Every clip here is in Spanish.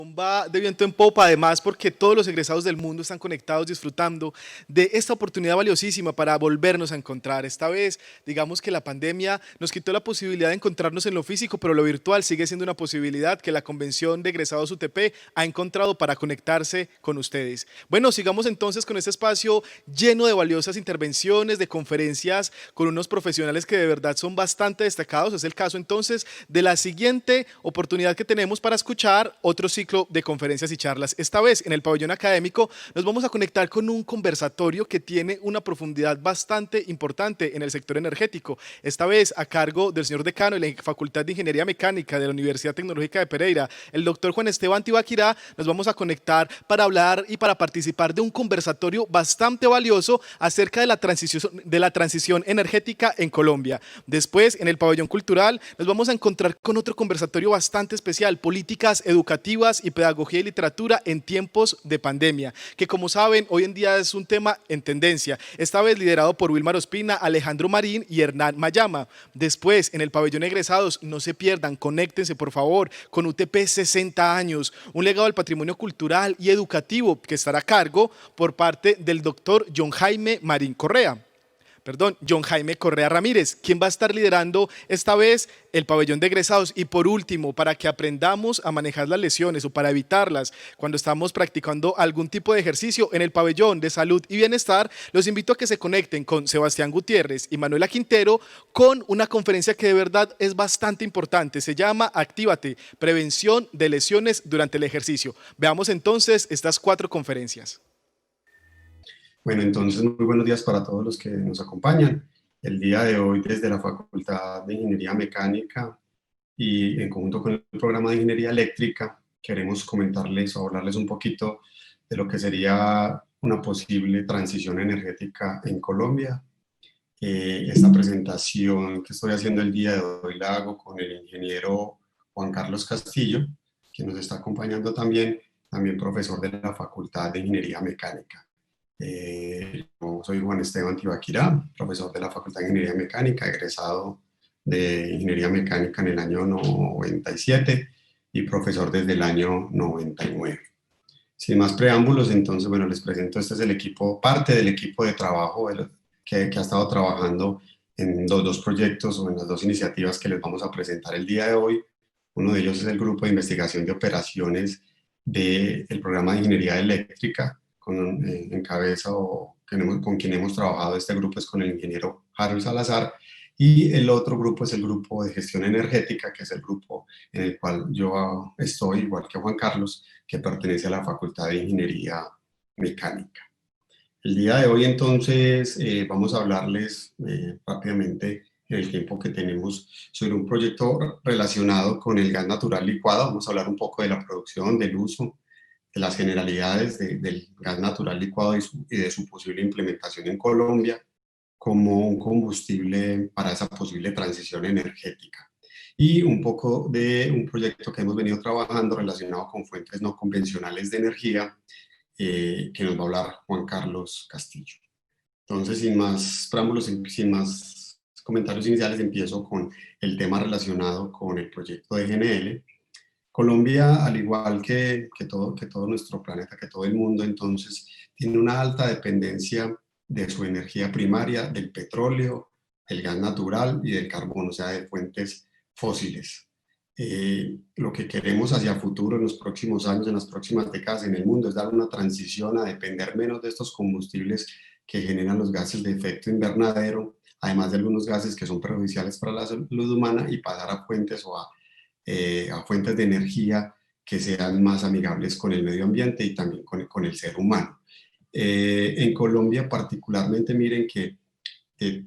Va de viento en popa, además porque todos los egresados del mundo están conectados disfrutando de esta oportunidad valiosísima para volvernos a encontrar. Esta vez, digamos que la pandemia nos quitó la posibilidad de encontrarnos en lo físico, pero lo virtual sigue siendo una posibilidad que la Convención de Egresados UTP ha encontrado para conectarse con ustedes. Bueno, sigamos entonces con este espacio lleno de valiosas intervenciones, de conferencias con unos profesionales que de verdad son bastante destacados. Es el caso entonces de la siguiente oportunidad que tenemos para escuchar otro ciclo de conferencias y charlas. Esta vez en el pabellón académico nos vamos a conectar con un conversatorio que tiene una profundidad bastante importante en el sector energético. Esta vez a cargo del señor decano de la Facultad de Ingeniería Mecánica de la Universidad Tecnológica de Pereira, el doctor Juan Esteban Tibaquirá. Nos vamos a conectar para hablar y para participar de un conversatorio bastante valioso acerca de la transición energética en Colombia. Después, en el pabellón cultural, nos vamos a encontrar con otro conversatorio bastante especial, políticas educativas y pedagogía y literatura en tiempos de pandemia, que como saben, hoy en día es un tema en tendencia, esta vez liderado por Wilmar Ospina, Alejandro Marín y Hernán Mayama. Después, en el pabellón egresados, no se pierdan, conéctense por favor con UTP 60 años, un legado del patrimonio cultural y educativo que estará a cargo por parte del doctor John Jaime Marín Correa. John Jaime Correa Ramírez, quien va a estar liderando esta vez el pabellón de egresados. Y por último, para que aprendamos a manejar las lesiones o para evitarlas cuando estamos practicando algún tipo de ejercicio en el pabellón de salud y bienestar, los invito a que se conecten con Sebastián Gutiérrez y Manuela Quintero con una conferencia que de verdad es bastante importante. Se llama Actívate, prevención de lesiones durante el ejercicio. Veamos entonces estas 4 conferencias. Bueno, entonces muy buenos días para todos los que nos acompañan. El día de hoy desde la Facultad de Ingeniería Mecánica y en conjunto con el programa de Ingeniería Eléctrica queremos comentarles o hablarles un poquito de lo que sería una posible transición energética en Colombia. Esta presentación que estoy haciendo el día de hoy la hago con el ingeniero Juan Carlos Castillo, que nos está acompañando también profesor de la Facultad de Ingeniería Mecánica. Yo soy Juan Esteban Tibaquirá, profesor de la Facultad de Ingeniería Mecánica, egresado de Ingeniería Mecánica en el año 97 y profesor desde el año 99. Sin más preámbulos, entonces, bueno, les presento, este es el equipo, parte del equipo de trabajo que ha estado trabajando en los 2 proyectos o en las 2 iniciativas que les vamos a presentar el día de hoy. Uno de ellos es el grupo de investigación de operaciones del programa de Ingeniería Eléctrica, en cabeza o con quien hemos trabajado este grupo es con el ingeniero Harold Salazar, y el otro grupo es el grupo de gestión energética, que es el grupo en el cual yo estoy, igual que Juan Carlos, que pertenece a la Facultad de Ingeniería Mecánica. El día de hoy entonces vamos a hablarles rápidamente en el tiempo que tenemos sobre un proyecto relacionado con el gas natural licuado. Vamos a hablar un poco de la producción, del uso, de las generalidades del gas natural licuado y de su posible implementación en Colombia como un combustible para esa posible transición energética. Y un poco de un proyecto que hemos venido trabajando relacionado con fuentes no convencionales de energía, que nos va a hablar Juan Carlos Castillo. Entonces, sin más preámbulos, sin más comentarios iniciales, empiezo con el tema relacionado con el proyecto de GNL. Colombia, al igual que todo nuestro planeta, que todo el mundo, entonces, tiene una alta dependencia de su energía primaria, del petróleo, del gas natural y del carbón, o sea, de fuentes fósiles. Lo que queremos hacia futuro, en los próximos años, en las próximas décadas en el mundo, es dar una transición a depender menos de estos combustibles que generan los gases de efecto invernadero, además de algunos gases que son perjudiciales para la salud humana, y pasar a fuentes a fuentes de energía que sean más amigables con el medio ambiente y también con el ser humano. En Colombia particularmente, miren que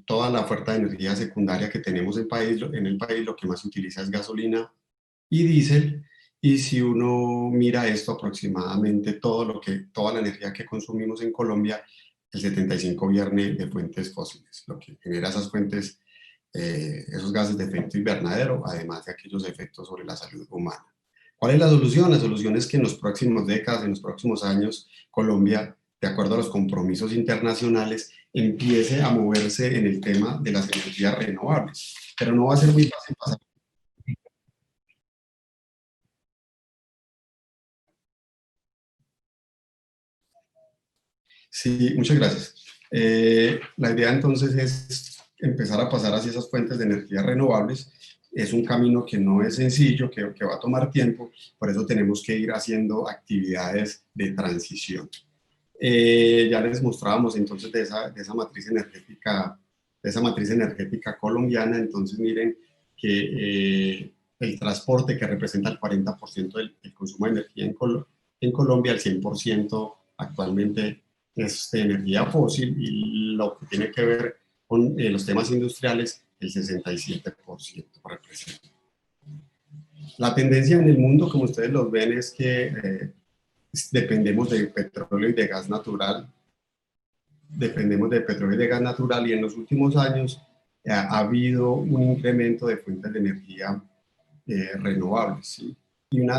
toda la oferta de energía secundaria que tenemos en el país, lo que más se utiliza es gasolina y diésel, y si uno mira esto, aproximadamente toda la energía que consumimos en Colombia, el 75% viene de fuentes fósiles, lo que genera esas fuentes, esos gases de efecto invernadero, además de aquellos efectos sobre la salud humana. ¿Cuál es la solución? La solución es que en los próximos décadas, en los próximos años, Colombia, de acuerdo a los compromisos internacionales, empiece a moverse en el tema de las energías renovables. Pero no va a ser muy fácil pasar. Sí, muchas gracias. La idea entonces es empezar a pasar hacia esas fuentes de energía renovables. Es un camino que no es sencillo, que va a tomar tiempo, por eso tenemos que ir haciendo actividades de transición. Ya les mostrábamos entonces de esa matriz energética, de esa matriz energética colombiana. Entonces miren que el transporte, que representa el 40% del consumo de energía en Colombia, el 100% actualmente es de energía fósil, y lo que tiene que ver con los temas industriales, el 67% representa. La tendencia en el mundo, como ustedes lo ven, es que dependemos de petróleo y de gas natural. Dependemos de petróleo y de gas natural, y en los últimos años ha habido un incremento de fuentes de energía renovables, ¿sí? Y un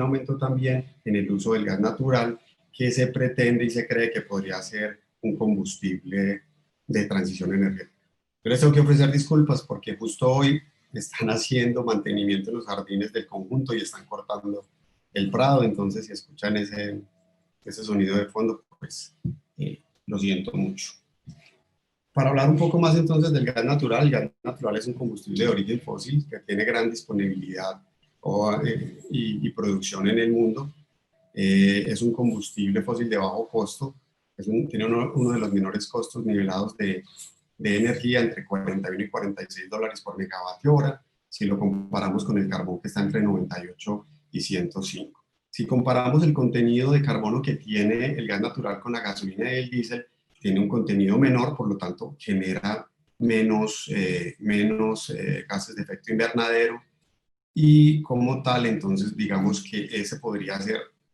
aumento también en el uso del gas natural, que se pretende y se cree que podría ser un combustible de transición energética. Yo les tengo que ofrecer disculpas porque justo hoy están haciendo mantenimiento en los jardines del conjunto y están cortando el prado. Entonces si escuchan ese sonido de fondo, pues lo siento mucho. Para hablar un poco más entonces del gas natural, el gas natural es un combustible de origen fósil que tiene gran disponibilidad y producción en el mundo. Es un combustible fósil de bajo costo, tiene uno de los menores costos nivelados de energía, entre 41 y 46 dólares por megavatio hora, si lo comparamos con el carbón, que está entre 98 y 105. Si comparamos el contenido de carbono que tiene el gas natural con la gasolina y el diésel, tiene un contenido menor, por lo tanto genera menos gases de efecto invernadero, y como tal, entonces digamos que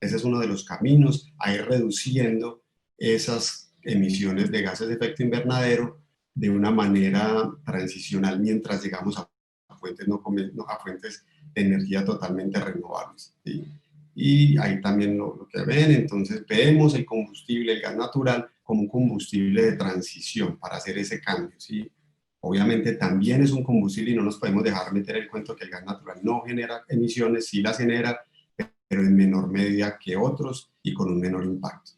ese es uno de los caminos a ir reduciendo esas emisiones de gases de efecto invernadero de una manera transicional, mientras llegamos a fuentes, a fuentes de energía totalmente renovables, ¿sí? Y ahí también lo que ven, entonces vemos el combustible, el gas natural, como un combustible de transición para hacer ese cambio, ¿sí? Obviamente también es un combustible y no nos podemos dejar meter el cuento que el gas natural no genera emisiones, sí las genera, pero en menor medida que otros y con un menor impacto.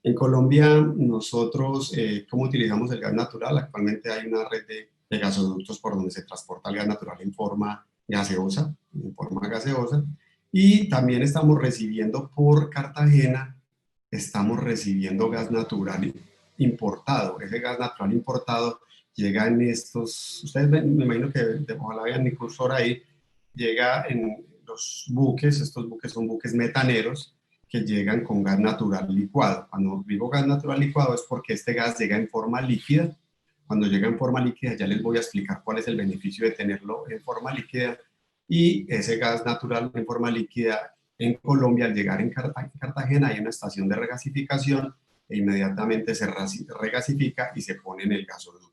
En Colombia, nosotros, ¿cómo utilizamos el gas natural? Actualmente hay una red de gasoductos por donde se transporta el gas natural en forma gaseosa, y también estamos recibiendo por Cartagena, estamos recibiendo gas natural importado. Ese gas natural importado llega en estos, ustedes ven, me imagino que ojalá vean mi cursor ahí, llega en los buques. Estos buques son buques metaneros que llegan con gas natural licuado. Cuando digo gas natural licuado es porque este gas llega en forma líquida. Cuando llega en forma líquida ya les voy a explicar cuál es el beneficio de tenerlo en forma líquida. Y ese gas natural en forma líquida en Colombia, al llegar en Cartagena, hay una estación de regasificación e inmediatamente se regasifica y se pone en el gasoducto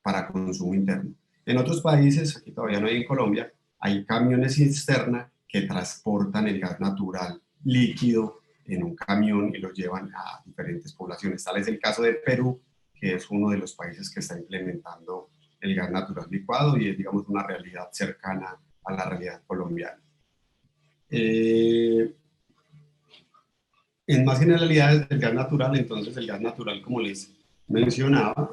para consumo interno. En otros países, aquí todavía no hay en Colombia, hay camiones cisterna que transportan el gas natural líquido en un camión y lo llevan a diferentes poblaciones. Tal es el caso de Perú, que es uno de los países que está implementando el gas natural licuado y es, digamos, una realidad cercana a la realidad colombiana. En más generalidades del gas natural, entonces el gas natural, como les mencionaba,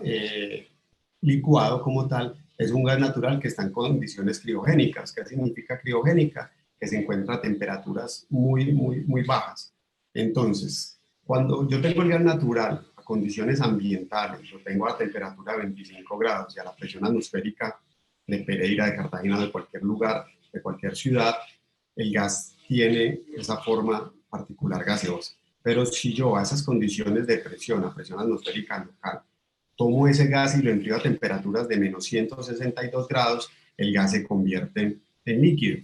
licuado como tal, es un gas natural que está en condiciones criogénicas. ¿Qué significa criogénica? Que se encuentra a temperaturas muy bajas. Entonces, cuando yo tengo el gas natural a condiciones ambientales, lo tengo a temperatura de 25 grados y a la presión atmosférica de Pereira, de Cartagena, de cualquier lugar, de cualquier ciudad, el gas tiene esa forma particular gaseosa. Pero si yo a esas condiciones de presión, a presión atmosférica local, tomo ese gas y lo enfrío a temperaturas de menos 162 grados, el gas se convierte en líquido.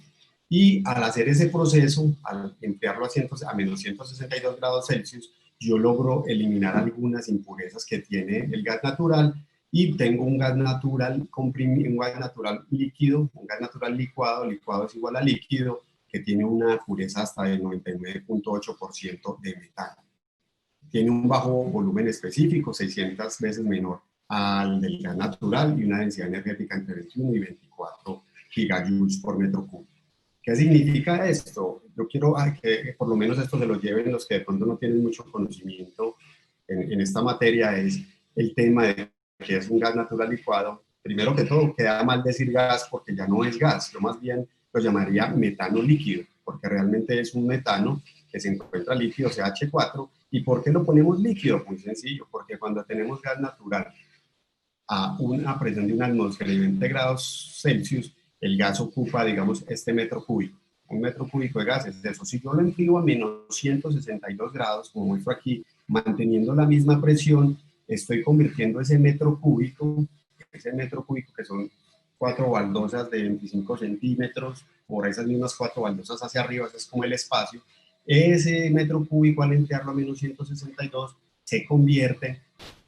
Y al hacer ese proceso, al enfriarlo a menos 162 grados Celsius, yo logro eliminar algunas impurezas que tiene el gas natural y tengo un gas natural comprimido, un gas natural líquido, un gas natural licuado. Licuado es igual a líquido, que tiene una pureza hasta del 99.8% de metano. Tiene un bajo volumen específico, 600 veces menor al del gas natural, y una densidad energética entre 21 y 24 gigajoules por metro cúbico. ¿Qué significa esto? Yo quiero que por lo menos esto se lo lleven los que de pronto no tienen mucho conocimiento en esta materia es el tema de que es un gas natural licuado. Primero que todo, queda mal decir gas porque ya no es gas, yo más bien lo llamaría metano líquido, porque realmente es un metano que se encuentra líquido, CH4. ¿Y por qué lo ponemos líquido? Muy sencillo, porque cuando tenemos gas natural a una presión de una atmósfera de 20 grados Celsius, el gas ocupa, digamos, este metro cúbico. Un metro cúbico de gas es eso. Si yo lo enfrío a menos 162 grados, como muestro aquí, manteniendo la misma presión, estoy convirtiendo ese metro cúbico que son 4 baldosas de 25 centímetros, por esas mismas 4 baldosas hacia arriba, ese es como el espacio, ese metro cúbico al enfriarlo a menos 162 se convierte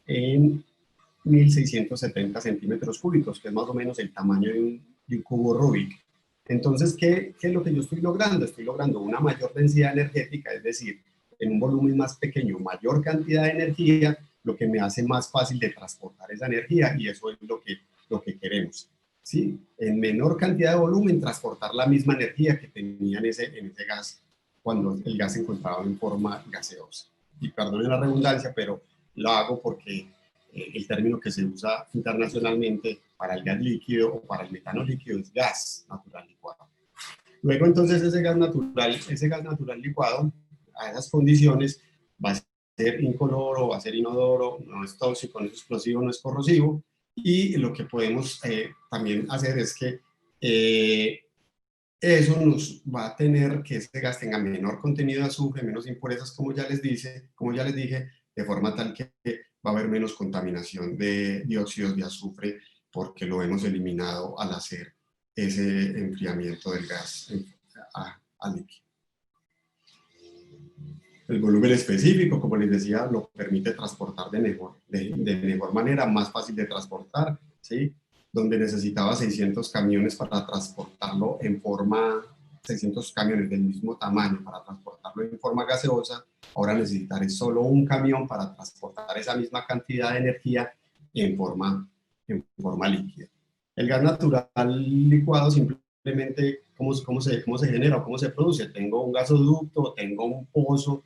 en 1670 centímetros cúbicos, que es más o menos el tamaño de un cubo Rubik. Entonces, ¿qué es lo que yo estoy logrando? Estoy logrando una mayor densidad energética, es decir, en un volumen más pequeño, mayor cantidad de energía, lo que me hace más fácil de transportar esa energía, y eso es lo que queremos. ¿Sí? En menor cantidad de volumen, transportar la misma energía que tenía en ese gas, cuando el gas se encontraba en forma gaseosa. Y perdonen la redundancia, pero lo hago porque el término que se usa internacionalmente para el gas líquido o para el metano líquido es gas natural licuado. Luego entonces ese gas natural licuado a esas condiciones va a ser incoloro, va a ser inodoro, no es tóxico, no es explosivo, no es corrosivo, y lo que podemos también hacer es que eso nos va a tener que ese gas tenga menor contenido de azufre, menos impurezas, como ya les dije, de forma tal que va a haber menos contaminación de dióxidos de azufre porque lo hemos eliminado al hacer ese enfriamiento del gas a líquido. El volumen específico, como les decía, lo permite transportar de mejor manera, más fácil de transportar, ¿sí? Donde necesitaba 600 camiones para transportarlo 600 camiones del mismo tamaño para transportarlo en forma gaseosa, ahora necesitaré solo un camión para transportar esa misma cantidad de energía en forma líquida. El gas natural licuado simplemente, ¿cómo se genera o cómo se produce? Tengo un gasoducto, tengo un pozo,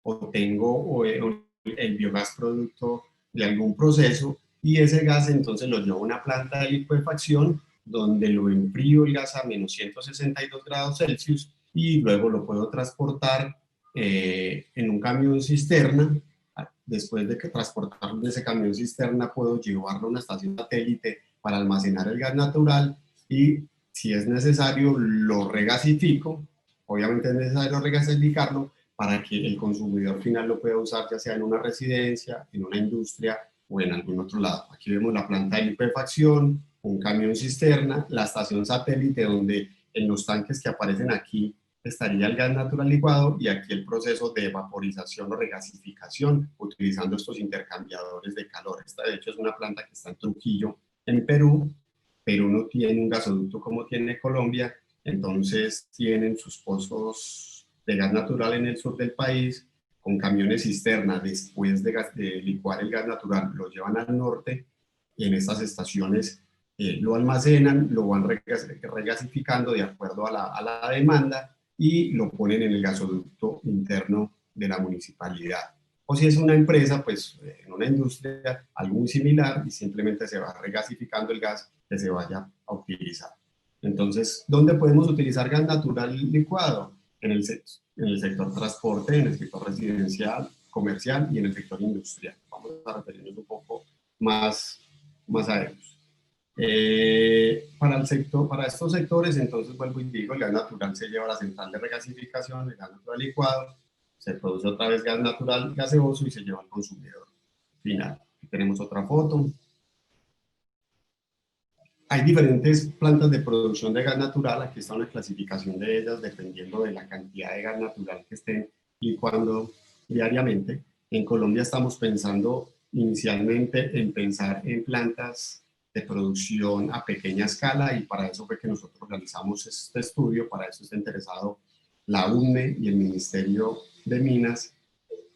o tengo el biogás producto de algún proceso, y ese gas entonces lo llevo a una planta de licuefacción donde lo enfrío el gas a menos 162 grados Celsius y luego lo puedo transportar en un camión cisterna. Después de que transportarlo en ese camión cisterna puedo llevarlo a una estación satélite para almacenar el gas natural y si es necesario lo regasifico. Obviamente es necesario regasificarlo para que el consumidor final lo pueda usar ya sea en una residencia, en una industria o en algún otro lado. Aquí vemos la planta de licuefacción, un camión cisterna, la estación satélite donde en los tanques que aparecen aquí estaría el gas natural licuado y aquí el proceso de vaporización o regasificación utilizando estos intercambiadores de calor. Esta de hecho es una planta que está en Trujillo, en Perú. Perú no tiene un gasoducto como tiene Colombia, entonces tienen sus pozos de gas natural en el sur del país con camiones cisterna. Después de licuar el gas natural lo llevan al norte y en estas estaciones lo almacenan, lo van regasificando de acuerdo a la demanda y lo ponen en el gasoducto interno de la municipalidad. O si es una empresa, pues en una industria, algo muy similar y simplemente se va regasificando el gas que se vaya a utilizar. Entonces, ¿dónde podemos utilizar gas natural licuado? En el sector transporte, en el sector residencial, comercial y en el sector industrial. Vamos a referirnos un poco más a ellos. Para estos sectores, entonces vuelvo y digo, el gas natural se lleva a la central de regasificación, el gas natural licuado, se produce otra vez gas natural gaseoso y se lleva al consumidor final. Aquí tenemos otra foto. Hay diferentes plantas de producción de gas natural, aquí está una clasificación de ellas dependiendo de la cantidad de gas natural que estén licuando diariamente. En Colombia estamos pensando inicialmente en pensar en plantas de producción a pequeña escala y para eso fue que nosotros realizamos este estudio, para eso está interesado la UNE y el Ministerio de Minas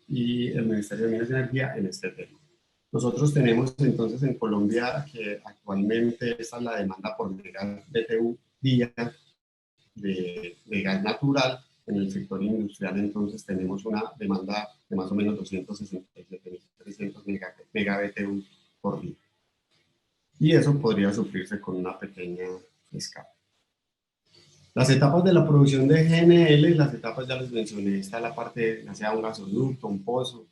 y el Ministerio de Minas y Energía en este tema. Nosotros tenemos entonces en Colombia que actualmente esta es la demanda por megas BTU día de gas natural En el sector industrial, entonces, tenemos una demanda de más o menos 267.300 MBtu por día. Y eso podría suplirse con una pequeña escala. Las etapas de la producción de GNL, las etapas ya les mencioné, está la parte, ya sea un gasoducto, un pozo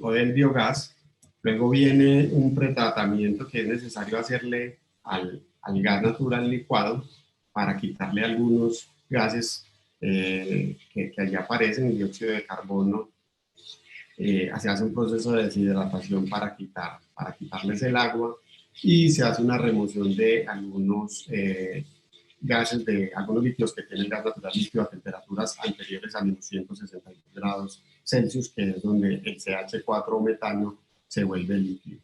o del biogás. Luego viene un pretratamiento que es necesario hacerle al gas natural licuado para quitarle algunos gases que allí aparecen, el dióxido de carbono. Se hace un proceso de deshidratación para quitarles el agua y se hace una remoción de algunos gases, de algunos líquidos que tienen gas natural líquido a temperaturas anteriores a menos 162 grados Celsius, que es donde el CH4 o metano se vuelve líquido.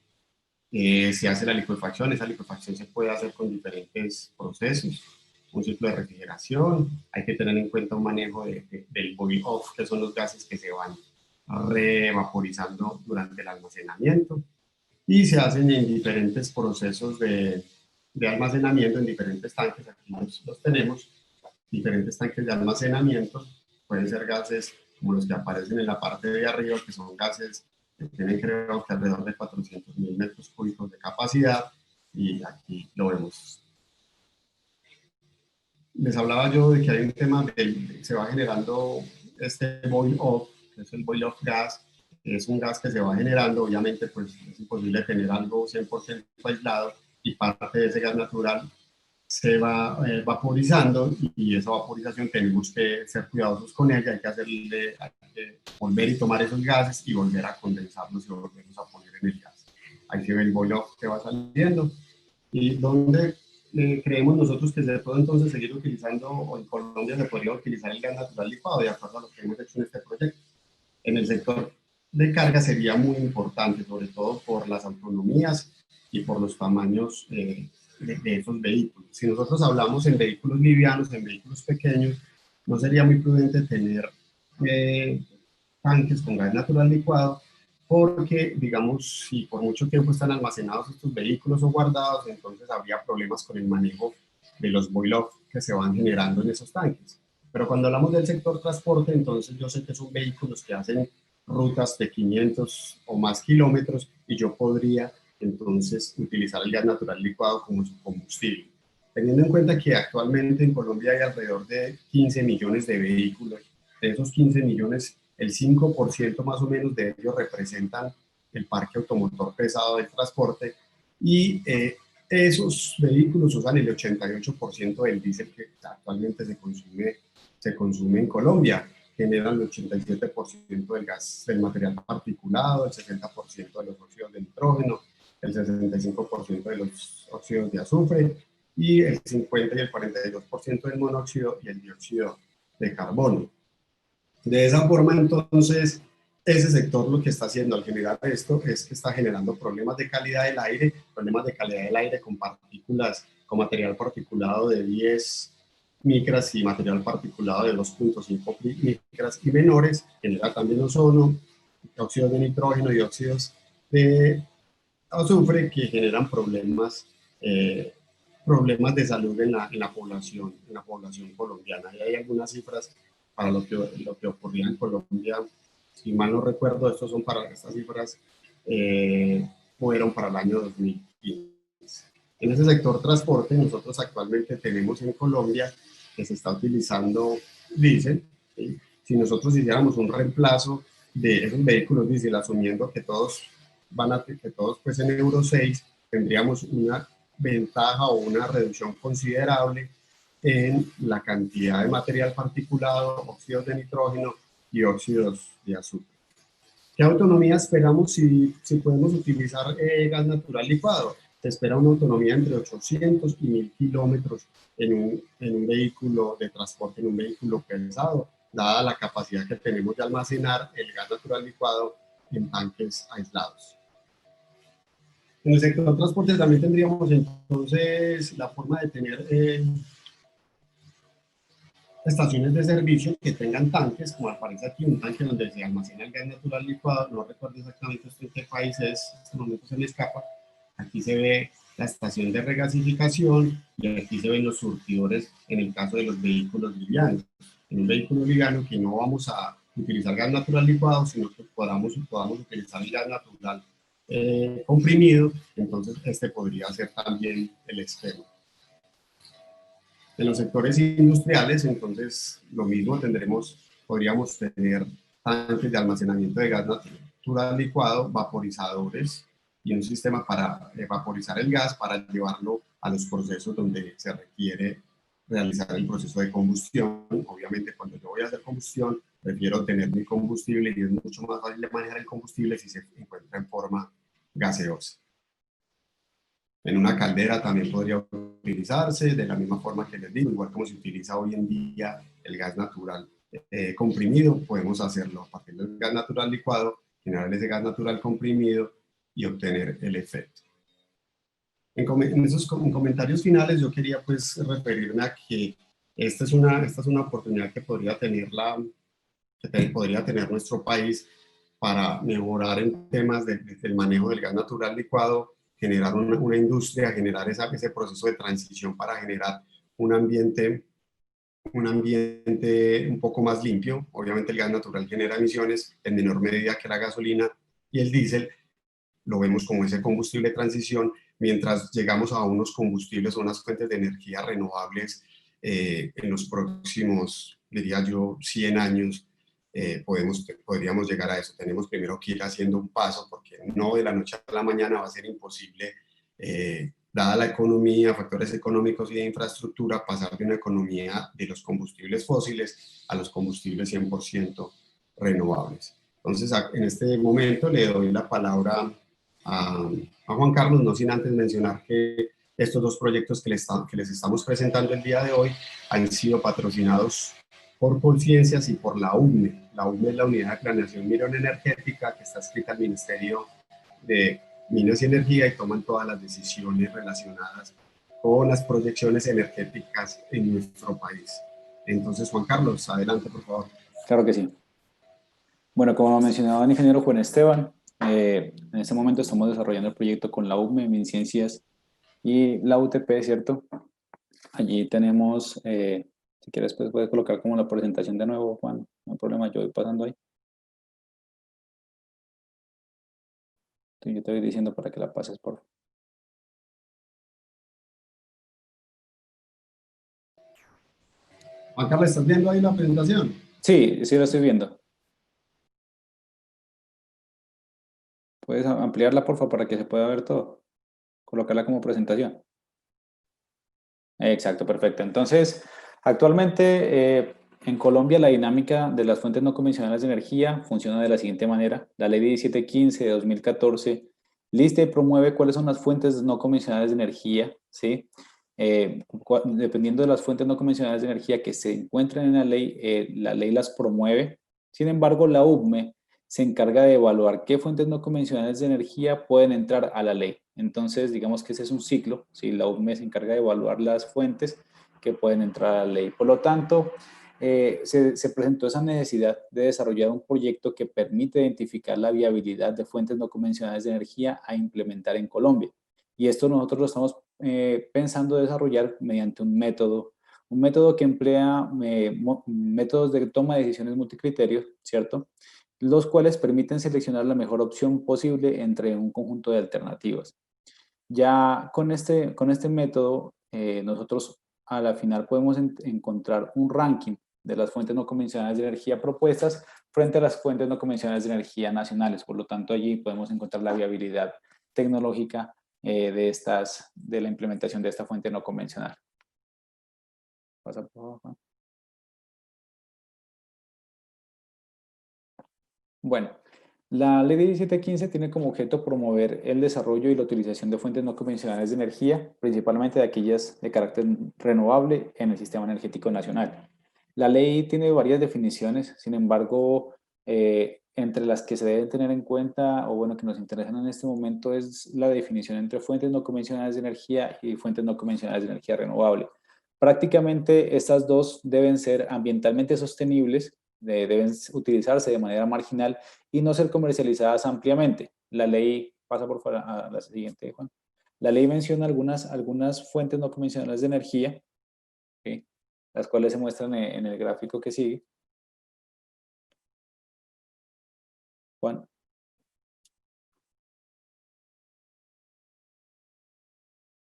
Se hace la licuefacción, esa licuefacción se puede hacer con diferentes procesos, un ciclo de refrigeración, hay que tener en cuenta un manejo del boil-off, que son los gases que se van revaporizando durante el almacenamiento, y se hacen en diferentes procesos de almacenamiento, en diferentes tanques. Aquí los tenemos, diferentes tanques de almacenamiento. Pueden ser gases como los que aparecen en la parte de arriba, que son gases que tienen, creo que alrededor de 400.000 metros cúbicos de capacidad, y aquí lo vemos. Les hablaba yo de que hay un tema se va generando este boil-off, que es el boil-off gas. Es un gas que se va generando, obviamente pues es imposible tener algo 100% aislado, y parte de ese gas natural se va vaporizando, y esa vaporización tenemos que ser cuidadosos con ella, hay que volver y tomar esos gases y volver a condensarlos y volverlos a poner en el gas. Ahí se ve el boil-off que va saliendo, y donde creemos nosotros que se puede entonces seguir utilizando, o en Colombia se podría utilizar el gas natural licuado, de acuerdo a lo que hemos hecho en este proyecto. En el sector de carga sería muy importante, sobre todo por las autonomías y por los tamaños de esos vehículos. Si nosotros hablamos en vehículos livianos, en vehículos pequeños, no sería muy prudente tener tanques con gas natural licuado, porque, digamos, si por mucho tiempo están almacenados estos vehículos o guardados, entonces habría problemas con el manejo de los boil-off que se van generando en esos tanques. Pero cuando hablamos del sector transporte, entonces yo sé que son vehículos que hacen rutas de 500 o más kilómetros, y yo podría entonces utilizar el gas natural licuado como su combustible. Teniendo en cuenta que actualmente en Colombia hay alrededor de 15 millones de vehículos, de esos 15 millones, el 5% más o menos de ellos representan el parque automotor pesado del transporte, y esos vehículos usan el 88% del diésel que actualmente se consume en Colombia. Generan el 87% del gas, del material particulado, el 60% de los óxidos de nitrógeno, el 65% de los óxidos de azufre, y el 50 y el 42% del monóxido y el dióxido de carbono. De esa forma, entonces, ese sector lo que está haciendo al generar esto es que está generando problemas de calidad del aire con partículas, con material particulado de 10 micras y material particulado de 2.5 micras y menores, genera también ozono, óxidos de nitrógeno y óxidos de azufre, que generan problemas de salud en la población colombiana. Y hay algunas cifras para lo que ocurría en Colombia. Si mal no recuerdo, estas cifras fueron para el año 2015. En ese sector transporte, nosotros actualmente tenemos en Colombia que se está utilizando diésel. ¿Sí? Si nosotros hiciéramos un reemplazo de esos vehículos diésel, asumiendo que todos pues en Euro 6, tendríamos una ventaja o una reducción considerable en la cantidad de material particulado, óxidos de nitrógeno y óxidos de azufre. ¿Qué autonomía esperamos si podemos utilizar gas natural licuado? Se espera una autonomía entre 800 y 1000 kilómetros en un vehículo de transporte, en un vehículo pesado, dada la capacidad que tenemos de almacenar el gas natural licuado en tanques aislados. En el sector transporte también tendríamos entonces la forma de tener estaciones de servicio que tengan tanques, como aparece aquí, un tanque donde se almacena el gas natural licuado. No recuerdo exactamente en qué país es, en este momento se me escapa. Aquí se ve la estación de regasificación, y aquí se ven los surtidores en el caso de los vehículos livianos. En un vehículo liviano que no vamos a utilizar gas natural licuado, sino que podamos utilizar el gas natural comprimido, entonces este podría ser también el extremo. En los sectores industriales, entonces, lo mismo podríamos tener tanques de almacenamiento de gas natural licuado, vaporizadores y un sistema para vaporizar el gas para llevarlo a los procesos donde se requiere realizar el proceso de combustión. Obviamente, cuando yo voy a hacer combustión, prefiero tener mi combustible y es mucho más fácil de manejar el combustible si se encuentra en forma gaseosa. En una caldera también podría utilizarse, de la misma forma que les digo, igual como se utiliza hoy en día el gas natural comprimido, podemos hacerlo a partir del gas natural licuado, generar ese gas natural comprimido y obtener el efecto. En esos comentarios finales yo quería pues referirme a que esta es una oportunidad que podría tener nuestro país para mejorar en temas del manejo del gas natural licuado, generar una industria, generar ese proceso de transición para generar un ambiente un poco más limpio. Obviamente el gas natural genera emisiones en menor medida que la gasolina y el diésel lo vemos como ese combustible de transición, mientras llegamos a unos combustibles o unas fuentes de energía renovables en los próximos, diría yo, 100 años, podríamos llegar a eso. Tenemos primero que ir haciendo un paso, porque no de la noche a la mañana va a ser imposible, dada la economía, factores económicos y de infraestructura, pasar de una economía de los combustibles fósiles a los combustibles 100% renovables. Entonces, en este momento le doy la palabra a Juan Carlos, no sin antes mencionar que estos dos proyectos que les estamos presentando el día de hoy han sido patrocinados por Colciencias y por la UME. La UME es la Unidad de Planeación Minera Energética que está adscrita al Ministerio de Minas y Energía y toman todas las decisiones relacionadas con las proyecciones energéticas en nuestro país. Entonces, Juan Carlos, adelante, por favor. Claro que sí. Bueno, como mencionaba el ingeniero Juan Esteban, en este momento estamos desarrollando el proyecto con la UME, MinCiencias y la UTP, ¿cierto? Allí tenemos, si quieres, pues puedes colocar como la presentación de nuevo, Juan, no hay problema, yo voy pasando ahí. Yo te voy diciendo para que la pases, por favor. Juan Carlos, ¿estás viendo ahí la presentación? Sí, sí lo estoy viendo. ¿Puedes ampliarla, por favor, para que se pueda ver todo? Colocarla como presentación. Exacto, perfecto. Entonces, actualmente en Colombia la dinámica de las fuentes no convencionales de energía funciona de la siguiente manera. La ley 1715 de 2014 lista y promueve cuáles son las fuentes no convencionales de energía, ¿sí? Dependiendo de las fuentes no convencionales de energía que se encuentren en la ley las promueve. Sin embargo, la UCME se encarga de evaluar qué fuentes no convencionales de energía pueden entrar a la ley. Entonces, digamos que ese es un ciclo, ¿sí? La UCME se encarga de evaluar las fuentes que pueden entrar a la ley. Por lo tanto, se presentó esa necesidad de desarrollar un proyecto que permite identificar la viabilidad de fuentes no convencionales de energía a implementar en Colombia. Y esto nosotros lo estamos pensando desarrollar mediante un método que emplea métodos de toma de decisiones multicriterios, ¿cierto? Los cuales permiten seleccionar la mejor opción posible entre un conjunto de alternativas. Ya con este método, nosotros a la final podemos encontrar un ranking de las fuentes no convencionales de energía propuestas frente a las fuentes no convencionales de energía nacionales. Por lo tanto, allí podemos encontrar la viabilidad tecnológica de la implementación de esta fuente no convencional. Pasa, por favor, Juan. Bueno, la ley de 1715 tiene como objeto promover el desarrollo y la utilización de fuentes no convencionales de energía, principalmente de aquellas de carácter renovable en el sistema energético nacional. La ley tiene varias definiciones, sin embargo, entre las que se deben tener en cuenta, o bueno, que nos interesan en este momento, es la definición entre fuentes no convencionales de energía y fuentes no convencionales de energía renovable. Prácticamente estas dos deben ser ambientalmente sostenibles, deben utilizarse de manera marginal y no ser comercializadas ampliamente. La ley, pasa por fuera a la siguiente, Juan. La ley menciona algunas fuentes no convencionales de energía, ¿sí? Las cuales se muestran en el gráfico que sigue. Juan.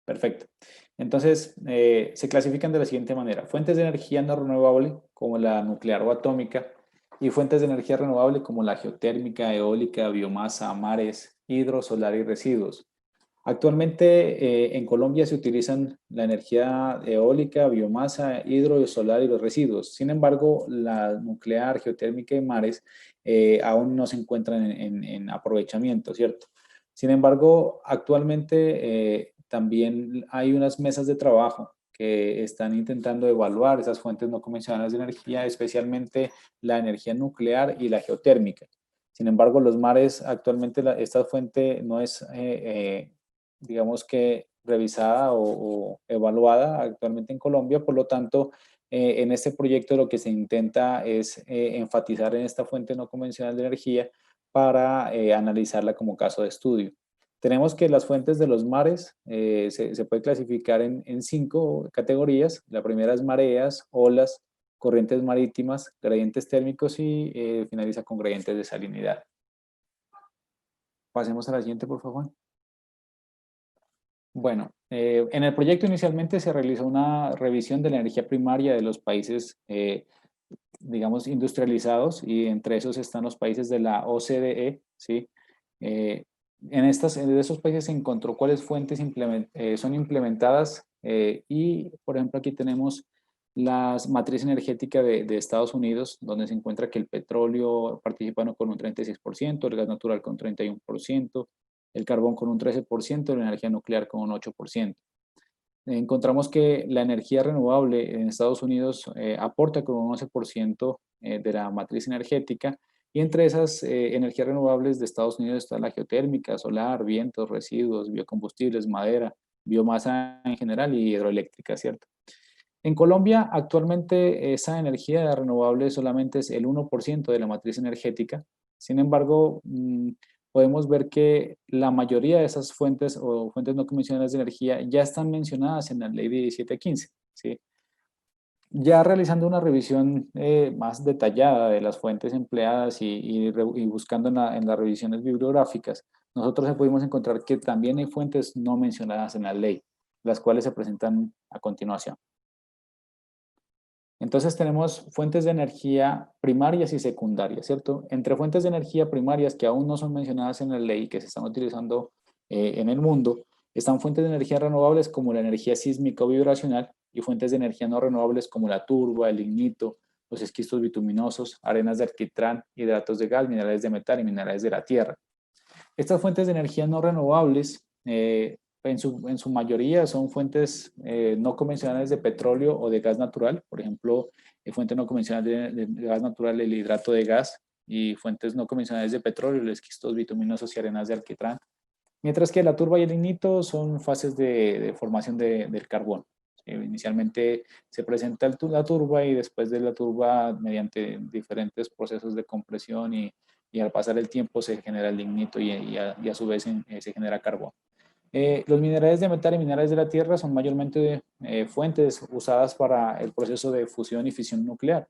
Perfecto. Entonces, se clasifican de la siguiente manera. Fuentes de energía no renovable, como la nuclear o atómica, y fuentes de energía renovable como la geotérmica, eólica, biomasa, mares, hidro, solar y residuos. Actualmente en Colombia se utilizan la energía eólica, biomasa, hidro, solar y los residuos. Sin embargo, la nuclear, geotérmica y mares aún no se encuentran en aprovechamiento, ¿cierto? Sin embargo, actualmente también hay unas mesas de trabajo que están intentando evaluar esas fuentes no convencionales de energía, especialmente la energía nuclear y la geotérmica. Sin embargo, los mares, actualmente esta fuente no es, digamos que, revisada o evaluada actualmente en Colombia. Por lo tanto, en este proyecto lo que se intenta es enfatizar en esta fuente no convencional de energía para analizarla como caso de estudio. Tenemos que las fuentes de los mares se puede clasificar en 5 categorías. La primera es mareas, olas, corrientes marítimas, gradientes térmicos y finaliza con gradientes de salinidad. Pasemos a la siguiente, por favor. Bueno, en el proyecto inicialmente se realizó una revisión de la energía primaria de los países, digamos, industrializados, y entre esos están los países de la OCDE, ¿sí? En esos países se encontró cuáles fuentes son implementadas y, por ejemplo, aquí tenemos la matriz energética de Estados Unidos, donde se encuentra que el petróleo participa con un 36%, el gas natural con 31%, el carbón con un 13% y la energía nuclear con un 8%. Encontramos que la energía renovable en Estados Unidos aporta con un 11% de la matriz energética, y entre esas energías renovables de Estados Unidos está la geotérmica, solar, vientos, residuos, biocombustibles, madera, biomasa en general y hidroeléctrica, ¿cierto? En Colombia, actualmente esa energía renovable solamente es el 1% de la matriz energética. Sin embargo, podemos ver que la mayoría de esas fuentes o fuentes no convencionales de energía ya están mencionadas en la ley 1715, ¿sí? Ya realizando una revisión más detallada de las fuentes empleadas y buscando en las revisiones bibliográficas, nosotros pudimos encontrar que también hay fuentes no mencionadas en la ley, las cuales se presentan a continuación. Entonces tenemos fuentes de energía primarias y secundarias, ¿cierto? Entre fuentes de energía primarias que aún no son mencionadas en la ley, que se están utilizando en el mundo, están fuentes de energía renovables como la energía sísmica o vibracional, y fuentes de energía no renovables como la turba, el lignito, los esquistos bituminosos, arenas de alquitrán, hidratos de gas, minerales de metal y minerales de la tierra. Estas fuentes de energía no renovables en su mayoría son fuentes no convencionales de petróleo o de gas natural. Por ejemplo, fuente no convencional de gas natural, el hidrato de gas, y fuentes no convencionales de petróleo, los esquistos bituminosos y arenas de alquitrán. Mientras que la turba y el lignito son fases de formación del carbón. Inicialmente se presenta la turba, y después de la turba, mediante diferentes procesos de compresión y al pasar el tiempo, se genera el lignito y a su vez se genera carbón. Los minerales de metal y minerales de la tierra son mayormente fuentes usadas para el proceso de fusión y fisión nuclear.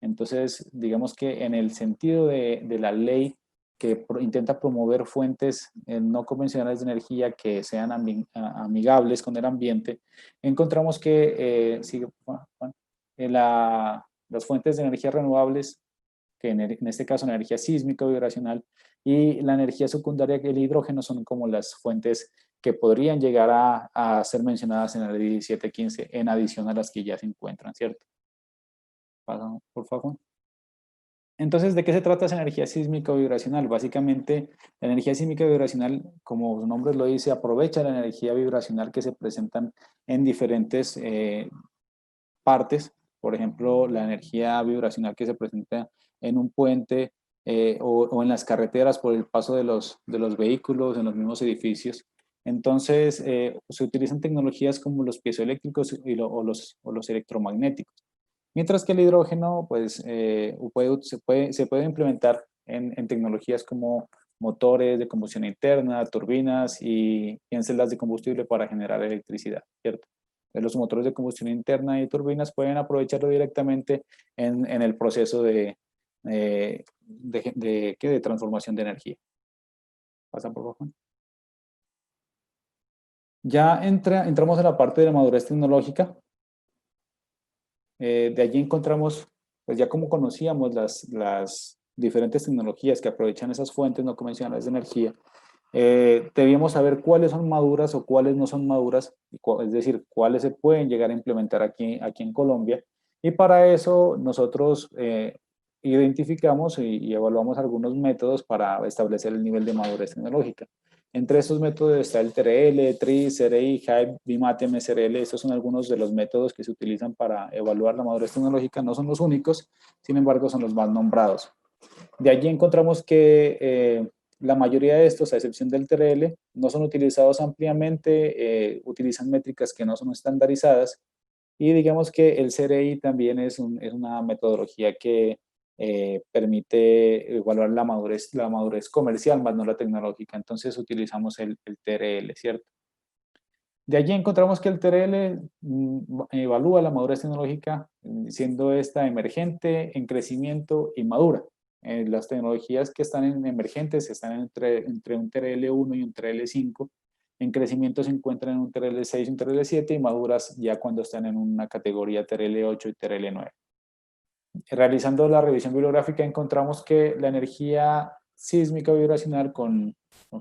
Entonces, digamos que en el sentido de la ley que intenta promover fuentes no convencionales de energía que sean amigables con el ambiente, encontramos que sigue, Juan, las fuentes de energía renovables, que en este caso la energía sísmica o vibracional, y la energía secundaria, que el hidrógeno, son como las fuentes que podrían llegar a ser mencionadas en la ley 1715 en adición a las que ya se encuentran, ¿cierto? Pasamos, por favor. Entonces, ¿de qué se trata esa energía sísmica o vibracional? Básicamente, la energía sísmica y vibracional, como su nombre lo dice, aprovecha la energía vibracional que se presentan en diferentes partes. Por ejemplo, la energía vibracional que se presenta en un puente o en las carreteras por el paso de los vehículos, en los mismos edificios. Entonces, se utilizan tecnologías como los piezoeléctricos o los electromagnéticos. Mientras que el hidrógeno, pues, se puede implementar en tecnologías como motores de combustión interna, turbinas y en celdas de combustible para generar electricidad, ¿cierto? Los motores de combustión interna y turbinas pueden aprovecharlo directamente en el proceso de transformación de energía. Pasa por favor. Ya entramos en la parte de la madurez tecnológica. De allí encontramos, pues ya como conocíamos las diferentes tecnologías que aprovechan esas fuentes no convencionales de energía, debíamos saber cuáles son maduras o cuáles no son maduras, es decir, cuáles se pueden llegar a implementar aquí en Colombia. Y para eso nosotros identificamos y evaluamos algunos métodos para establecer el nivel de madurez tecnológica. Entre estos métodos está el TRL, TRIZ, CRI, HYPE, BIMAT, MSRL. Estos son algunos de los métodos que se utilizan para evaluar la madurez tecnológica. No son los únicos, sin embargo, son los más nombrados. De allí encontramos que la mayoría de estos, a excepción del TRL, no son utilizados ampliamente, utilizan métricas que no son estandarizadas y digamos que el CRI también es una metodología que permite evaluar la madurez comercial, más no la tecnológica. Entonces utilizamos el TRL, ¿cierto? De allí encontramos que el TRL evalúa la madurez tecnológica siendo esta emergente, en crecimiento y madura. Las tecnologías que están en emergentes están entre un TRL1 y un TRL5. En crecimiento se encuentran en un TRL6 y un TRL7 y maduras ya cuando están en una categoría TRL8 y TRL9. Realizando la revisión bibliográfica encontramos que la energía sísmica vibracional con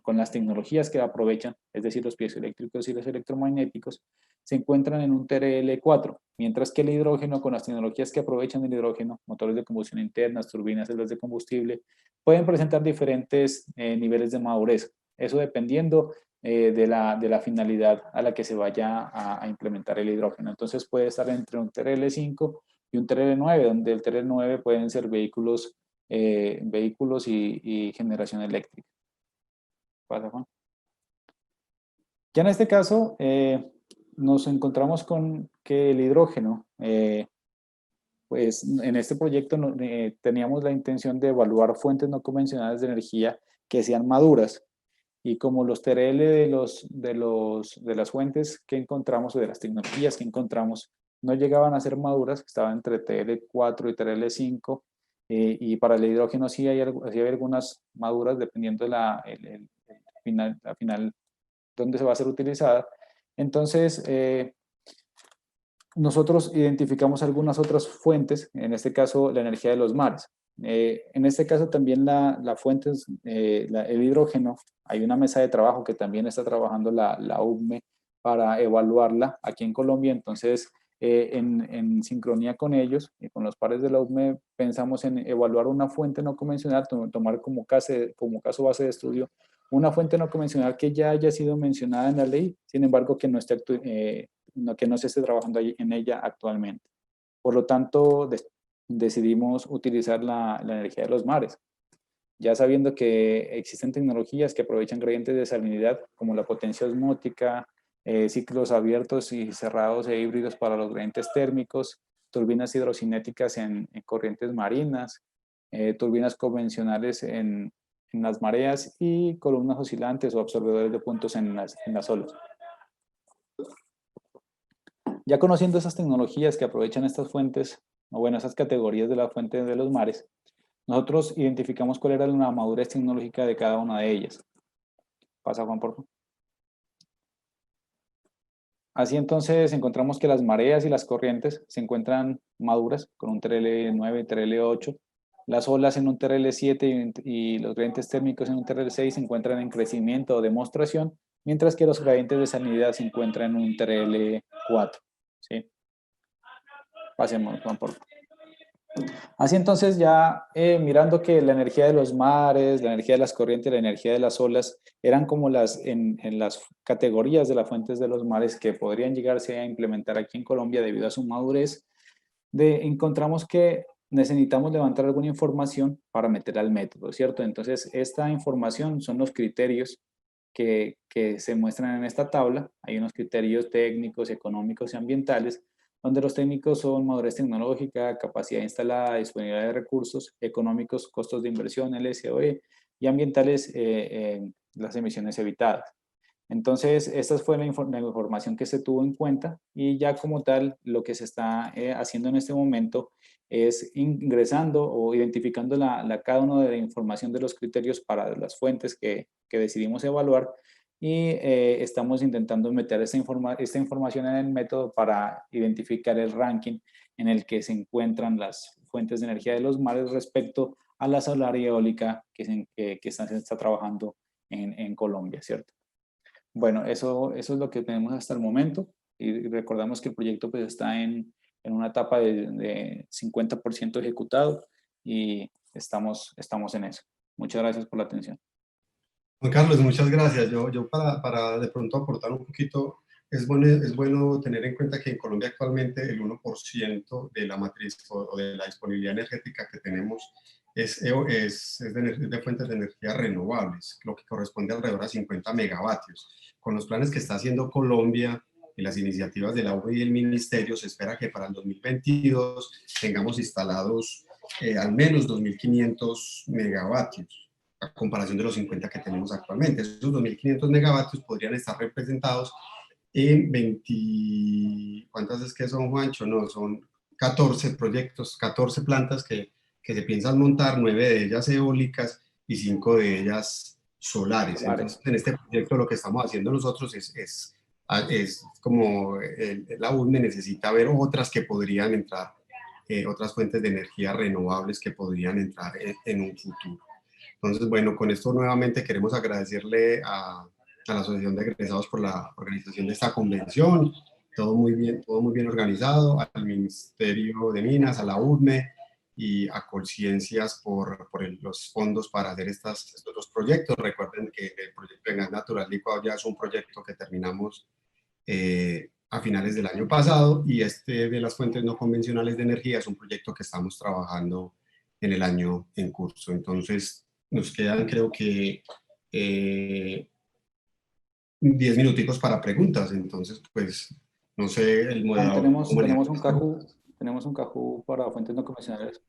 las tecnologías que aprovechan, es decir, los piezoeléctricos y los electromagnéticos, se encuentran en un TRL4, mientras que el hidrógeno con las tecnologías que aprovechan el hidrógeno, motores de combustión internas, turbinas, celdas de combustible, pueden presentar diferentes niveles de madurez. Eso dependiendo de la finalidad a la que se vaya a implementar el hidrógeno. Entonces puede estar entre un TRL5 y un TRL9, donde el TRL9 pueden ser vehículos y generación eléctrica. Pasa, Juan. Ya en este caso, nos encontramos con que el hidrógeno, pues en este proyecto teníamos la intención de evaluar fuentes no convencionales de energía que sean maduras. Y como los TRL de las fuentes que encontramos o de las tecnologías que encontramos no llegaban a ser maduras, estaban entre TRL4 y TRL5, y para el hidrógeno sí hay algunas maduras dependiendo de la final donde se va a ser utilizada. Entonces, nosotros identificamos algunas otras fuentes, en este caso la energía de los mares. En este caso también la fuente, el hidrógeno, hay una mesa de trabajo que también está trabajando la UCME para evaluarla aquí en Colombia. Entonces, en sincronía con ellos y con los pares de la UCME, pensamos en evaluar una fuente no convencional, tomar como caso base de estudio una fuente no convencional que ya haya sido mencionada en la ley, sin embargo que no se esté trabajando en ella actualmente. Por lo tanto, decidimos utilizar la energía de los mares. Ya sabiendo que existen tecnologías que aprovechan gradientes de salinidad, como la potencia osmótica, ciclos abiertos y cerrados e híbridos para los gradientes térmicos, turbinas hidrocinéticas en corrientes marinas, turbinas convencionales en las mareas y columnas oscilantes o absorbedores de puntos en las olas. Ya conociendo esas tecnologías que aprovechan estas fuentes, o bueno, esas categorías de la fuente de los mares, nosotros identificamos cuál era la madurez tecnológica de cada una de ellas. Pasa, Juan, por favor. Así entonces encontramos que las mareas y las corrientes se encuentran maduras con un TRL9, TRL8. Las olas en un TRL7 y los gradientes térmicos en un TRL6 se encuentran en crecimiento o demostración, mientras que los gradientes de salinidad se encuentran en un TRL4. ¿Sí? Pasemos, Juan, por favor. Así entonces ya mirando que la energía de los mares, la energía de las corrientes, la energía de las olas eran como en las categorías de las fuentes de los mares que podrían llegarse a implementar aquí en Colombia debido a su madurez, encontramos que necesitamos levantar alguna información para meter al método, ¿cierto? Entonces esta información son los criterios que se muestran en esta tabla. Hay unos criterios técnicos, económicos y ambientales, donde los técnicos son madurez tecnológica, capacidad instalada, disponibilidad de recursos, económicos, costos de inversión, LSOE, y ambientales las emisiones evitadas. Entonces, esta fue la información que se tuvo en cuenta y ya como tal lo que se está haciendo en este momento es ingresando o identificando cada una de la información de los criterios para las fuentes que decidimos evaluar y estamos intentando meter esta información en el método para identificar el ranking en el que se encuentran las fuentes de energía de los mares respecto a la solar y eólica que se está trabajando en Colombia, ¿cierto? Bueno, eso es lo que tenemos hasta el momento y recordamos que el proyecto pues está en una etapa de 50% ejecutado y estamos en eso. Muchas gracias por la atención. Juan Carlos, muchas gracias. Yo para de pronto aportar un poquito, es bueno tener en cuenta que en Colombia actualmente el 1% de la matriz o de la disponibilidad energética que tenemos es de fuentes de energía renovables, lo que corresponde alrededor a 50 megavatios. Con los planes que está haciendo Colombia y las iniciativas de la UE y el Ministerio, se espera que para el 2022 tengamos instalados al menos 2.500 megavatios a comparación de los 50 que tenemos actualmente. Esos 2.500 megavatios podrían estar representados en 20, ¿cuántas es que son, Juancho? No, son 14 proyectos, 14 plantas que se piensan montar, 9 de ellas eólicas y 5 de ellas solares. Entonces, en este proyecto lo que estamos haciendo nosotros es como la UNE necesita ver otras que podrían entrar, otras fuentes de energía renovables que podrían entrar en un futuro. Entonces, bueno, con esto nuevamente queremos agradecerle a la Asociación de Egresados por la organización de esta convención, todo muy bien organizado, al Ministerio de Minas, a la UDME y a Colciencias por los fondos para hacer estos dos proyectos. Recuerden que el proyecto de gas natural licuado ya es un proyecto que terminamos a finales del año pasado y este de las fuentes no convencionales de energía es un proyecto que estamos trabajando en el año en curso. Entonces, nos quedan, creo que, 10 minuticos para preguntas. Entonces, pues, no sé, el Juan, moderador. tenemos un cajú para fuentes no convencionales.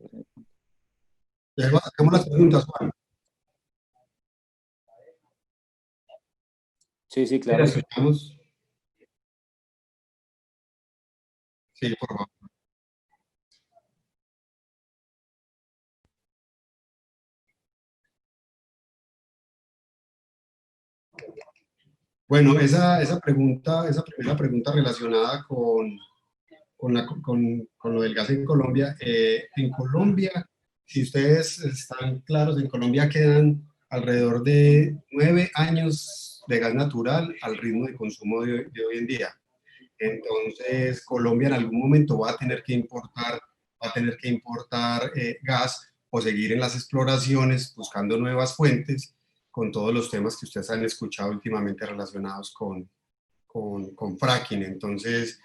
Hagamos las preguntas, Juan. Sí, sí, ¿Sí, claro. la escuchamos? Sí, por favor. Bueno, esa primera pregunta relacionada con lo del gas en Colombia. En Colombia, si ustedes están claros, en Colombia quedan alrededor de 9 años de gas natural al ritmo de consumo de hoy en día. Entonces, Colombia en algún momento va a tener que importar gas o seguir en las exploraciones buscando nuevas fuentes con todos los temas que ustedes han escuchado últimamente relacionados con fracking. Entonces,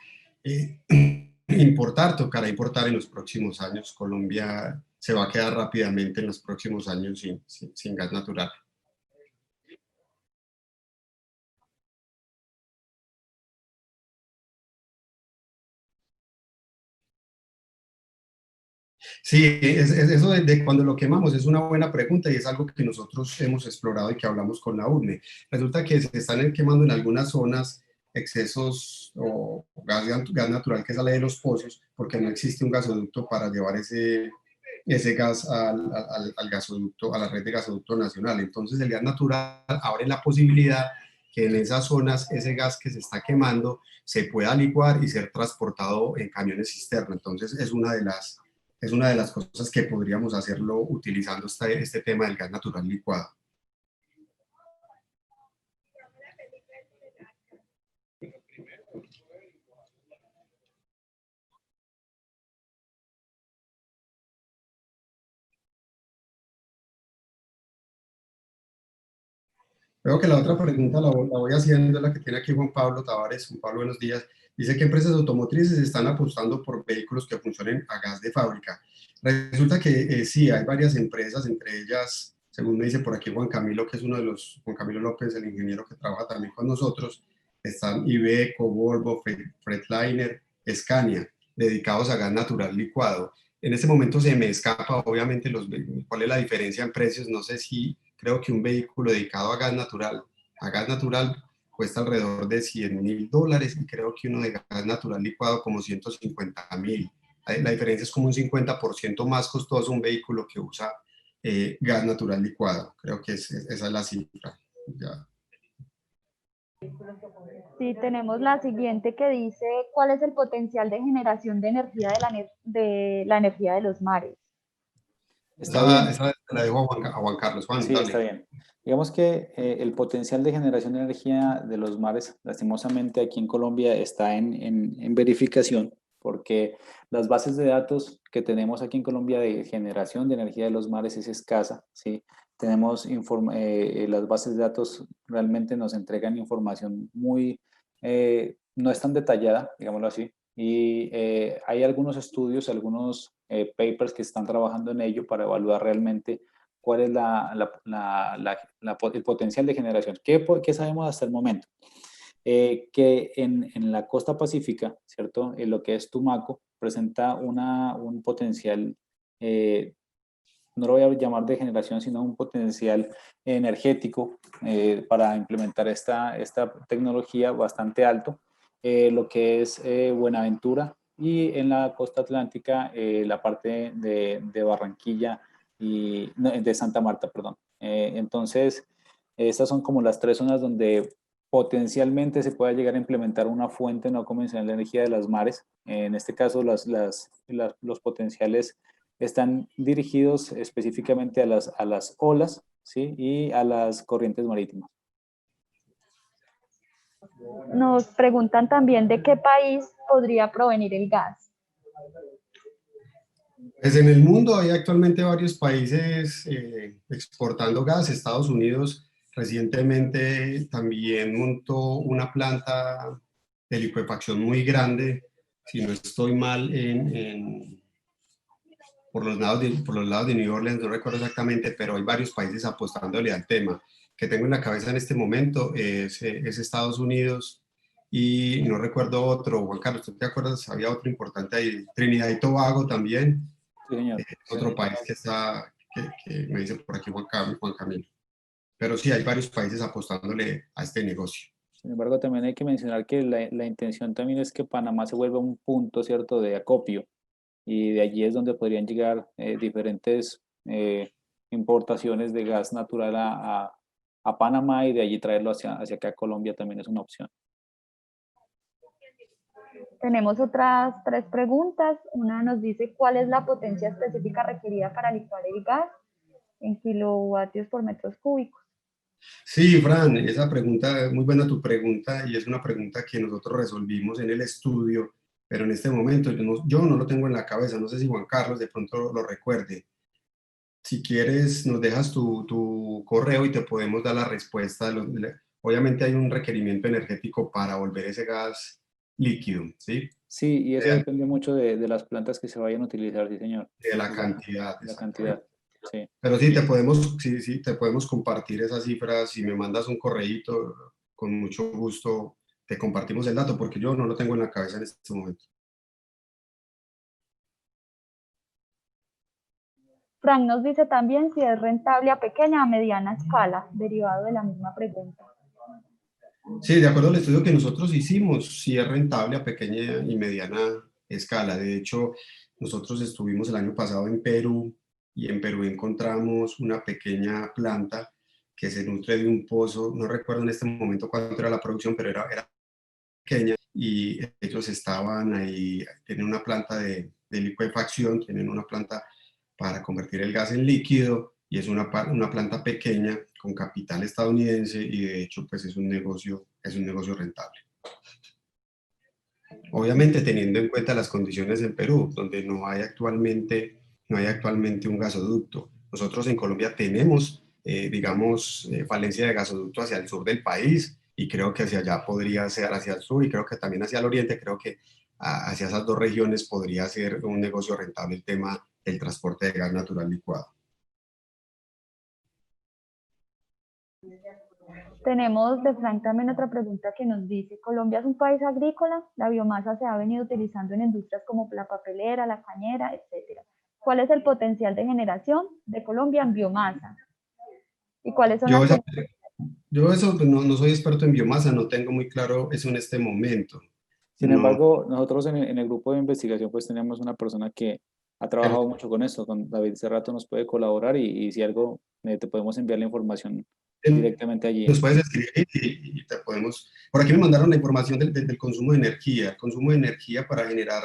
tocará importar en los próximos años. Colombia se va a quedar rápidamente en los próximos años sin gas natural. Sí, eso de cuando lo quemamos es una buena pregunta y es algo que nosotros hemos explorado y que hablamos con la UNE. Resulta que se están quemando en algunas zonas excesos o gas natural que sale de los pozos porque no existe un gasoducto para llevar ese gas al gasoducto, a la red de gasoducto nacional. Entonces el gas natural abre la posibilidad que en esas zonas ese gas que se está quemando se pueda licuar y ser transportado en camiones cisterna. Entonces es una de las cosas que podríamos hacerlo utilizando este tema del gas natural licuado. Creo que la otra pregunta la voy haciendo, la que tiene aquí Juan Pablo Tavares. Juan Pablo, buenos días. Dice que empresas automotrices están apostando por vehículos que funcionen a gas de fábrica. Resulta que sí, hay varias empresas, entre ellas, según me dice por aquí Juan Camilo, que es uno de Juan Camilo López, el ingeniero que trabaja también con nosotros, están Iveco, Volvo, Freightliner, Scania, dedicados a gas natural licuado. En este momento se me escapa, obviamente, cuál es la diferencia en precios. No sé si creo que un vehículo dedicado a gas natural cuesta alrededor de $100.000 y creo que uno de gas natural licuado como 150.000. La diferencia es como un 50% más costoso un vehículo que usa gas natural licuado. Creo que esa es la cifra. Ya. Sí, tenemos la siguiente que dice, ¿cuál es el potencial de generación de energía de la energía de los mares? Está bien. Esa la dejo a Juan Carlos. Juan, Sí, está dale. bien. Digamos que el potencial de generación de energía de los mares, lastimosamente aquí en Colombia, está en verificación, porque las bases de datos que tenemos aquí en Colombia de generación de energía de los mares es escasa, ¿sí? Tenemos las bases de datos realmente nos entregan información muy, no es tan detallada, digámoslo así, y hay algunos estudios, algunos papers que están trabajando en ello para evaluar realmente cuál es el potencial de generación. ¿Qué sabemos hasta el momento? Que en la costa pacífica, ¿cierto? En lo que es Tumaco, presenta un potencial, no lo voy a llamar de generación, sino un potencial energético para implementar esta tecnología bastante alto. Lo que es Buenaventura y en la costa atlántica, la parte de Barranquilla y no, de Santa Marta, perdón. Entonces, estas son como las tres zonas donde potencialmente se pueda llegar a implementar una fuente no convencional de energía de las mares. En este caso, los potenciales están dirigidos específicamente a las olas, ¿sí? Y a las corrientes marítimas. Nos preguntan también de qué país podría provenir el gas. Pues en el mundo hay actualmente varios países exportando gas. Estados Unidos recientemente también montó una planta de licuefacción muy grande, si no estoy mal, por los lados de New Orleans, no recuerdo exactamente, pero hay varios países apostándole al tema. Que tengo en la cabeza en este momento es Estados Unidos y no recuerdo otro. Juan Carlos, ¿tú te acuerdas? Había otro importante ahí, Trinidad y Tobago también, Sí, señor. otro país que me dice por aquí Juan Camilo. Pero sí, hay varios países apostándole a este negocio. Sin embargo, también hay que mencionar que la intención también es que Panamá se vuelva un punto, ¿cierto?, de acopio. Y de allí es donde podrían llegar diferentes importaciones de gas natural a Panamá y de allí traerlo hacia acá a Colombia también es una opción. Tenemos otras tres preguntas. Una nos dice, ¿cuál es la potencia específica requerida para licuar el gas en kilovatios por metros cúbicos? Sí, Fran, esa pregunta, muy buena tu pregunta y es una pregunta que nosotros resolvimos en el estudio, pero en este momento yo no lo tengo en la cabeza, no sé si Juan Carlos de pronto lo recuerde. Si quieres, nos dejas tu correo y te podemos dar la respuesta. Obviamente hay un requerimiento energético para volver ese gas líquido, ¿sí? Sí, y eso depende mucho de las plantas que se vayan a utilizar, sí, señor. De la cantidad, La exactamente. cantidad, sí. Pero sí, te podemos compartir esas cifras. Si me mandas un correíto, con mucho gusto te compartimos el dato, porque yo no lo tengo en la cabeza en este momento. Frank nos dice también si es rentable a pequeña o mediana escala, derivado de la misma pregunta. Sí, de acuerdo al estudio que nosotros hicimos, sí es rentable a pequeña y mediana escala. De hecho, nosotros estuvimos el año pasado en Perú y en Perú encontramos una pequeña planta que se nutre de un pozo, no recuerdo en este momento cuánto era la producción, pero era pequeña y ellos estaban ahí, tienen una planta de licuefacción, tienen una planta para convertir el gas en líquido y es una planta pequeña con capital estadounidense y de hecho pues es un negocio rentable. Obviamente teniendo en cuenta las condiciones en Perú, donde no hay actualmente un gasoducto. Nosotros en Colombia tenemos, digamos, falencia de gasoducto hacia el sur del país y creo que hacia allá podría ser hacia el sur y creo que también hacia el oriente, creo que hacia esas dos regiones podría ser un negocio rentable el tema del transporte de gas natural licuado. Tenemos de Frank también otra pregunta que nos dice, Colombia es un país agrícola, la biomasa se ha venido utilizando en industrias como la papelera, la cañera, etc. ¿Cuál es el potencial de generación de Colombia en biomasa? ¿Y cuáles son Yo, las esa- consecuencias? yo eso pues, no soy experto en biomasa, no tengo muy claro eso en este momento. Sin No, embargo, nosotros en el grupo de investigación pues tenemos una persona que ha pero trabajado mucho con esto, con David Cerrato nos puede colaborar y si algo te podemos enviar la información directamente allí. nos puedes escribir y te podemos... Por aquí me mandaron la información del consumo de energía. El consumo de energía para generar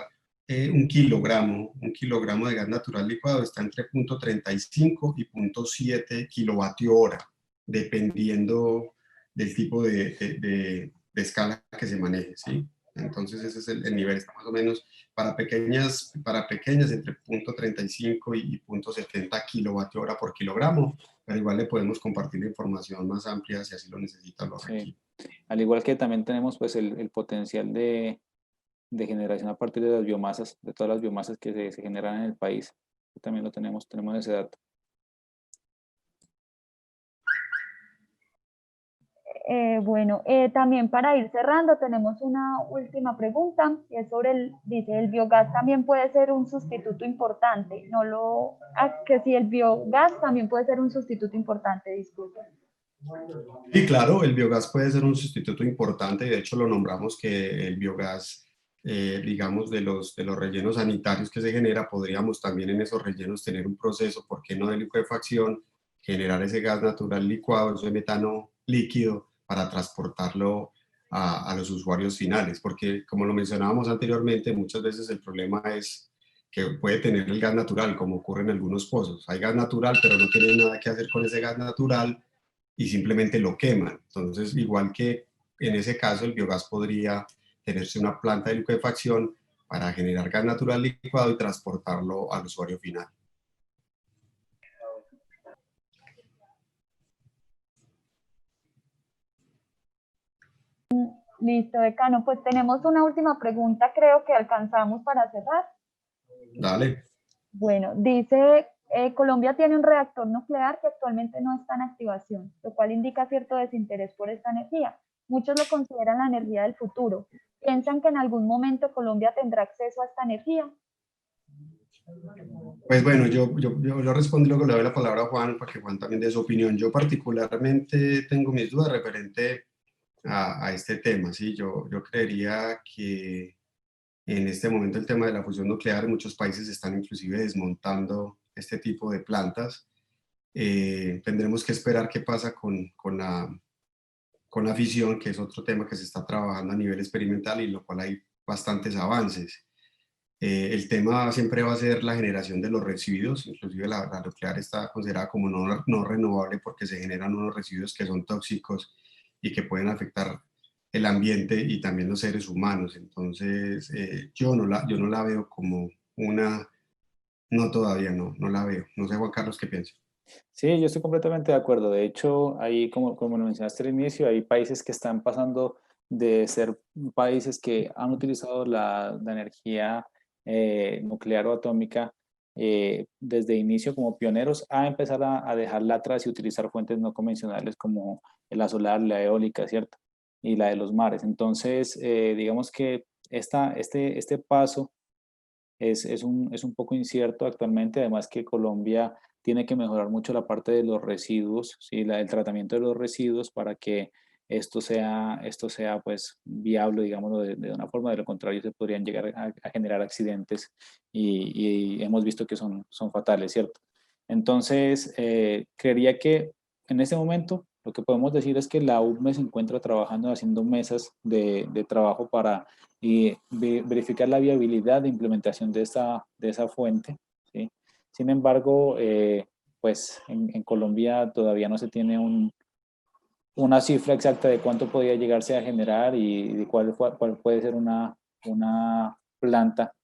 un kilogramo de gas natural licuado está entre 0.35 y 0.7 kilovatio hora, dependiendo del tipo de escala que se maneje, ¿sí? Entonces ese es el nivel, está más o menos para pequeñas entre 0.35 y 0.70 kilovatio hora por kilogramo, pero igual le podemos compartir la información más amplia si así lo necesita, lo Sí. requiere. Al igual que también tenemos pues el potencial de generación a partir de las biomasas, de todas las biomasas que se generan en el país. También lo tenemos ese dato. Bueno, también para ir cerrando, tenemos una última pregunta, y es sobre dice, el biogás también puede ser un sustituto importante, que si el biogás también puede ser un sustituto importante, disculpe. Y claro, el biogás puede ser un sustituto importante, y de hecho lo nombramos que el biogás, digamos, de los rellenos sanitarios que se genera, podríamos también en esos rellenos tener un proceso, ¿por qué no de licuefacción? Generar ese gas natural licuado, ese metano líquido, para transportarlo a los usuarios finales, porque como lo mencionábamos anteriormente, muchas veces el problema es que puede tener el gas natural, como ocurre en algunos pozos. Hay gas natural, pero no tienen nada que hacer con ese gas natural, y simplemente lo queman. Entonces, igual que en ese caso, el biogás podría tenerse una planta de liquefacción para generar gas natural licuado y transportarlo al usuario final. Listo, decano, pues tenemos una última pregunta, creo que alcanzamos para cerrar. Dale. Bueno, dice, Colombia tiene un reactor nuclear que actualmente no está en activación, lo cual indica cierto desinterés por esta energía. Muchos lo consideran la energía del futuro. ¿Piensan que en algún momento Colombia tendrá acceso a esta energía? Pues bueno, yo respondo y luego le doy la palabra a Juan para que Juan también dé su opinión. Yo particularmente tengo mis dudas referente a este tema, ¿sí? Yo creería que en este momento el tema de la fusión nuclear, muchos países están inclusive desmontando este tipo de plantas. Tendremos que esperar qué pasa con la fisión, que es otro tema que se está trabajando a nivel experimental y lo cual hay bastantes avances. El tema siempre va a ser la generación de los residuos, inclusive la nuclear está considerada como no renovable porque se generan unos residuos que son tóxicos y que pueden afectar el ambiente y también los seres humanos. Entonces, yo no la veo como una, no todavía, no la veo. No sé, Juan Carlos, ¿qué piensa? Sí, yo estoy completamente de acuerdo. De hecho, ahí, como lo mencionaste al inicio, hay países que están pasando de ser países que han utilizado la energía nuclear o atómica desde inicio como pioneros a empezar a dejarla atrás y utilizar fuentes no convencionales como la solar, la eólica, ¿cierto? Y la de los mares. Entonces, digamos que este paso es un poco incierto actualmente, además que Colombia tiene que mejorar mucho la parte de los residuos, ¿sí? El tratamiento de los residuos para que esto sea pues viable, digámoslo de una forma, de lo contrario se podrían llegar a generar accidentes y hemos visto que son fatales, ¿cierto? Entonces, creería que en este momento lo que podemos decir es que la UME se encuentra trabajando, haciendo mesas de trabajo para verificar la viabilidad de implementación de esa fuente, ¿sí? Sin embargo, pues en Colombia todavía no se tiene una cifra exacta de cuánto podría llegarse a generar y de cuál puede ser una planta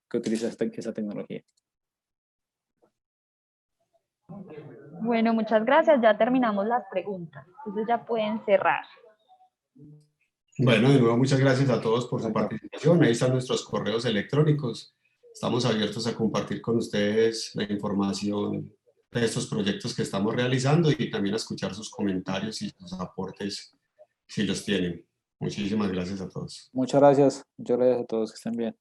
que utiliza esa tecnología. Bueno, muchas gracias, ya terminamos las preguntas, entonces ya pueden cerrar. Bueno, de nuevo, muchas gracias a todos por su Bueno, participación. Ahí están nuestros correos electrónicos. Estamos abiertos a compartir con ustedes la información de estos proyectos que estamos realizando y también a escuchar sus comentarios y sus aportes si los tienen. Muchísimas gracias a todos. muchas gracias a todos, que estén bien.